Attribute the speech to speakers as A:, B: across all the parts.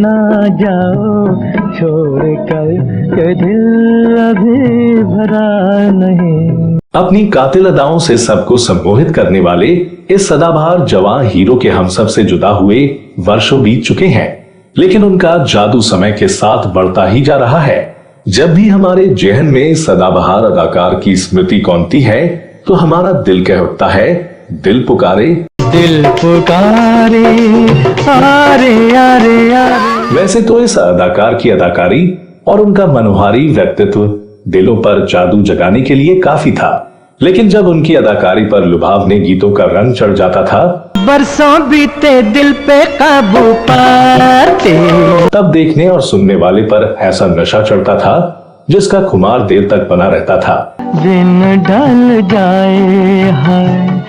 A: ना जाओ छोड़कर के दिल अभी भरा नहीं।
B: अपनी कातिल अदाओं से सबको सम्मोहित करने वाले इस सदाबहार जवान हीरो के हम सब से जुदा हुए वर्षों बीत चुके हैं, लेकिन उनका जादू समय के साथ बढ़ता ही जा रहा है। जब भी हमारे जेहन में सदाबहार अदाकार की स्मृति कौंती है तो हमारा दिल कह उठता है, दिल पुकारे,
A: दिल पुकारे, आरे आरे आरे।
B: वैसे तो इस अदाकार की अदाकारी और उनका मनोहारी व्यक्तित्व दिलों पर जादू जगाने के लिए काफी था, लेकिन जब उनकी अदाकारी पर लुभावने गीतों का रंग चढ़ जाता था,
A: बरसों बीते दिल पे काबू पाते,
B: तब देखने और सुनने वाले पर ऐसा नशा चढ़ता था जिसका खुमार देर तक बना रहता था।
A: दिन ढल जाए है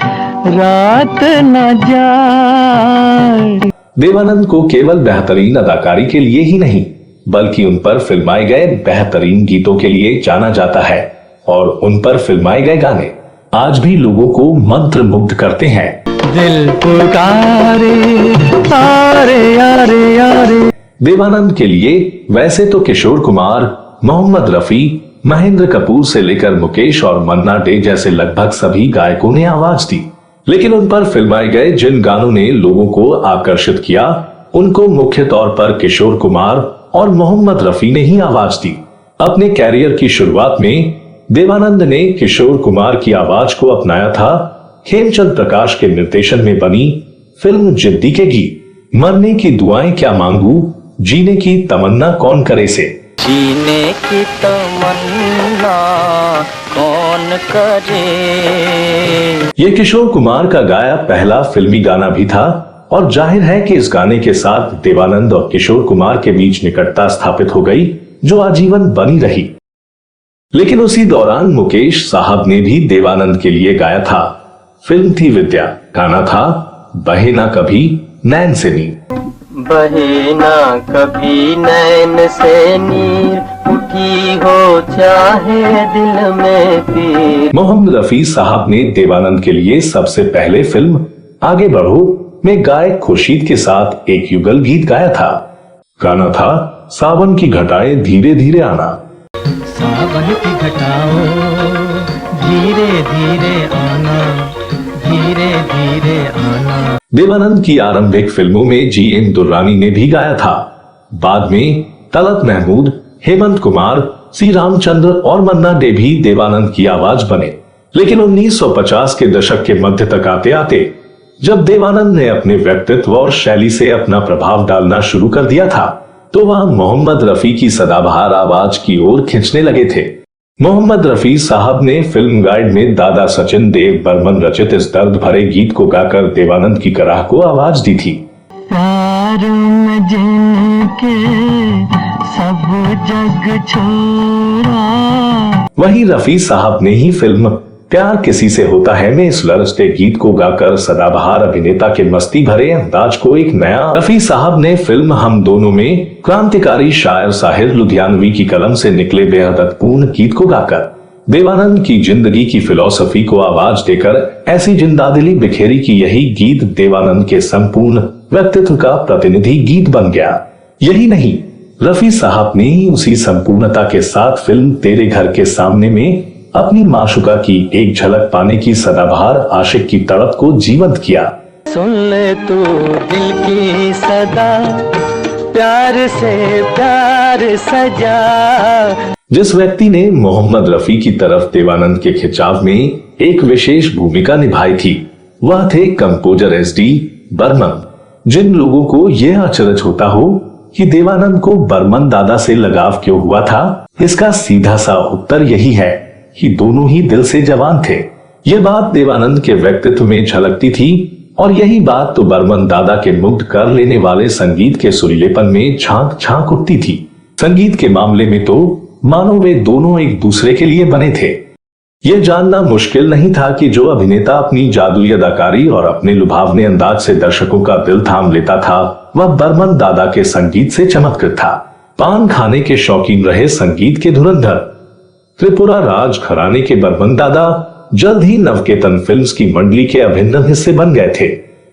A: रात न जाए।
B: देवानंद को केवल बेहतरीन अदाकारी के लिए ही नहीं बल्कि उन पर फिल्माए गए बेहतरीन गीतों के लिए जाना जाता है, और उन पर फिल्माए गए गाने आज भी लोगों को मंत्र मुग्ध करते हैं।
A: दिल पुकारे, आरे आरे आरे।
B: देवानंद के लिए वैसे तो किशोर कुमार, मोहम्मद रफी, महेंद्र कपूर से लेकर मुकेश और मन्ना डे जैसे लगभग सभी गायकों ने आवाज दी, लेकिन उन पर फिल्माए गए जिन गानों ने लोगों को आकर्षित किया उनको मुख्य तौर पर किशोर कुमार और मोहम्मद रफी ने ही आवाज दी। अपने कैरियर की शुरुआत में देवानंद ने किशोर कुमार की आवाज को अपनाया था हेमचंद प्रकाश के निर्देशन में बनी फिल्म जिद्दी के गीत मरने की दुआएं क्या मांगू, जीने की तमन्ना कौन करे से।
A: जीने की तमन्ना कौन करे।
B: ये किशोर कुमार का गाया पहला फिल्मी गाना भी था, और जाहिर है कि इस गाने के साथ देवानंद और किशोर कुमार के बीच निकटता स्थापित हो गई जो आजीवन बनी रही। लेकिन उसी दौरान मुकेश साहब ने भी देवानंद के लिए गाया था। फिल्म थी विद्या, गाना था बहे ना कभी नैन से नीर।
A: बहे ना कभी नैन से नीर, उठी हो चाहे दिल में पीर।
B: मोहम्मद रफी साहब ने देवानंद के लिए सबसे पहले फिल्म आगे बढ़ो में गायक खुर्शीद के साथ एक युगल गीत गाया था। गाना था सावन की घटाएं धीरे धीरे आना।
A: सावन की घटाओ धीरे धीरे आना, धीरे धीरे आना।
B: देवानंद की आरंभिक फिल्मों में जी.एन. दुर्रानी ने भी गाया था। बाद में तलत महमूद, हेमंत कुमार, सी रामचंद्र और मन्ना डे भी देवानंद की आवाज बने। लेकिन 1950 के दशक के मध्य तक आते आते जब देवानंद ने अपने व्यक्तित्व और शैली से अपना प्रभाव डालना शुरू कर दिया था तो वह मोहम्मद रफी की सदाबहार आवाज की ओर खींचने लगे थे। मोहम्मद रफी साहब ने फिल्म गाइड में दादा सचिन देव बर्मन रचित इस दर्द भरे गीत को गाकर देवानंद की कराह को आवाज दी थी।
A: प्यार में जिनके सब जग छोड़ा।
B: वहीं रफी साहब ने ही फिल्म प्यार किसी से होता है में इस लरजते गीत को गाकर सदाबहार अभिनेता के मस्ती भरे अंदाज को एक नया। रफी साहब ने फिल्म हम दोनों में क्रांतिकारी शायर साहिर लुधियानवी की कलम से निकले बेहदपूर्ण गीत को गाकर देवानंद की जिंदगी की फिलॉसफी को आवाज देकर ऐसी जिंदादिली बिखेरी कि यही गीत देवानंद के संपूर्ण व्यक्तित्व का प्रतिनिधि गीत बन गया। यही नहीं, रफी साहब ने उसी संपूर्णता के साथ फिल्म तेरे घर के सामने में अपनी माशुका की एक झलक पाने की सदाबहार आशिक की तड़प को जीवंत किया।
A: सुन ले तू दिल की सदा, प्यार से प्यार सजा।
B: जिस व्यक्ति ने मोहम्मद रफी की तरफ देवानंद के खिंचाव में एक विशेष भूमिका निभाई थी वह थे कंपोजर एस.डी. बर्मन। जिन लोगों को यह अचरज होता हो कि देवानंद को बर्मन दादा से लगाव क्यों हुआ था, इसका सीधा सा उत्तर यही है कि दोनों ही दिल से जवान थे। ये बात देवानंद के व्यक्तित्व में झलकती थी और यही बात तो बर्मन दादा के मुग्ध कर लेने वाले संगीत के सुरीलेपन में झांक झांक उठती थी। संगीत के मामले में तो मानो वे दोनों एक दूसरे के लिए बने थे। यह जानना मुश्किल नहीं था कि जो अभिनेता अपनी जादुई अदाकारी और अपने लुभावने अंदाज से दर्शकों का दिल थाम लेता था वह बर्मन दादा के संगीत से चमत्कृत था। पान खाने के शौकीन रहे संगीत के धुरंधर त्रिपुरा राज घराने के बर्मन दादा जल्द ही नवकेतन फिल्म्स की मंडली के अभिन्न हिस्से बन गए थे।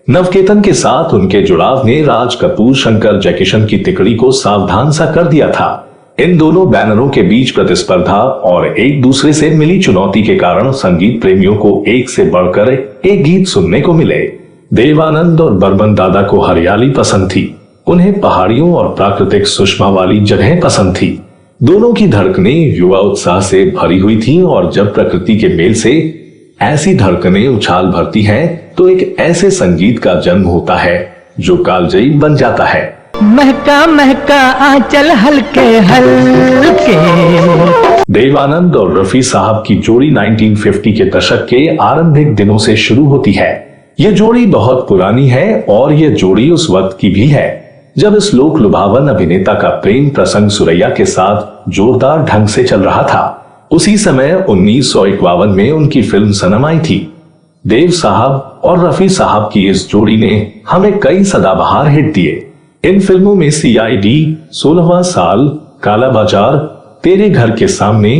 B: नवकेतन के साथ उनके जुड़ाव ने राज कपूर शंकर जयकिशन की तिकड़ी को सावधान सा कर दिया था। इन दोनों बैनरों के बीच प्रतिस्पर्धा और एक दूसरे से मिली चुनौती के कारण संगीत प्रेमियों को एक से बढ़कर एक गीत सुनने को मिले। देवानंद और बर्मन दादा को हरियाली पसंद थी, उन्हें पहाड़ियों और प्राकृतिक सुषमा वाली जगहें पसंद थी। दोनों की धड़कनें युवा उत्साह से भरी हुई थीं और जब प्रकृति के मेल से ऐसी धड़कनें उछाल भरती हैं तो एक ऐसे संगीत का जन्म होता है जो कालजयी बन जाता है।
A: महका महका आंचल हल्के हल्के।
B: देवानंद और रफी साहब की जोड़ी 1950 के दशक के आरंभिक दिनों से शुरू होती है। ये जोड़ी बहुत पुरानी है और ये जोड़ी उस वक्त की भी है जब इस लोक लुभावन अभिनेता का प्रेम प्रसंग सुरैया के साथ जोरदार ढंग से चल रहा था। उसी समय 1951 में उनकी फिल्म सनम आई थी। देव साहब और रफी साहब की इस जोड़ी ने हमें कई सदाबहार हिट दिए। इन फिल्मों में CID, 16वां साल, काला बाजार, तेरे घर के सामने,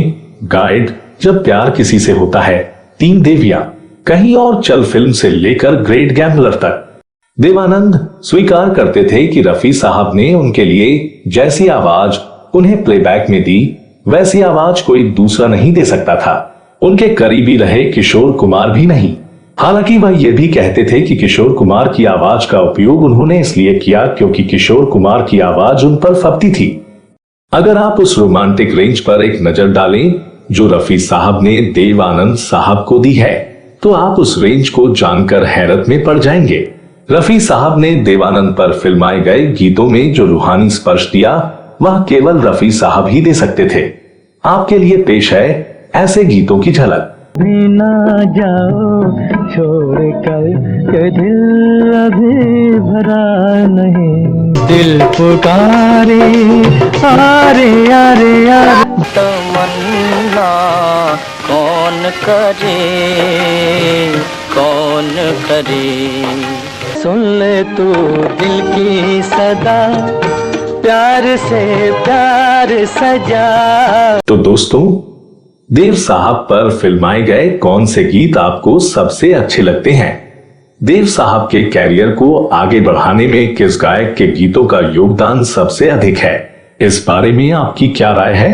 B: गाइड, जब प्यार किसी से होता है, तीन देवियां, कहीं और चल फिल्म से लेकर ग्रेट गैम्बलर तक। देवानंद स्वीकार करते थे कि रफी साहब ने उनके लिए जैसी आवाज उन्हें प्लेबैक में दी वैसी आवाज कोई दूसरा नहीं दे सकता था। उनके करीबी रहे किशोर कुमार भी नहीं। हालांकि वह यह भी कहते थे कि किशोर कुमार की आवाज का उपयोग उन्होंने इसलिए किया क्योंकि किशोर कुमार की आवाज उन पर फबती थी। अगर आप उस रोमांटिक रेंज पर एक नजर डालें जो रफी साहब ने देवानंद साहब को दी है तो आप उस रेंज को जानकर हैरत में पड़ जाएंगे। रफी साहब ने देवानंद पर फिल्माए गए गीतों में जो रूहानी स्पर्श दिया वह केवल रफी साहब ही दे सकते थे। आपके लिए पेश है ऐसे गीतों की झलक।
A: ना जाओ छोड़ कर के दिल अभी भरा नहीं, दिल पुकारे आरे आरे आरे। तमन्ना कौन करे कौन करे, सुन ले तू दिल की सदा, प्यार से प्यार सजा।
B: तो दोस्तों, देव साहब पर फिल्माए गए कौन से गीत आपको सबसे अच्छे लगते हैं? देव साहब के कैरियर को आगे बढ़ाने में किस गायक के गीतों का योगदान सबसे अधिक है? इस बारे में आपकी क्या राय है?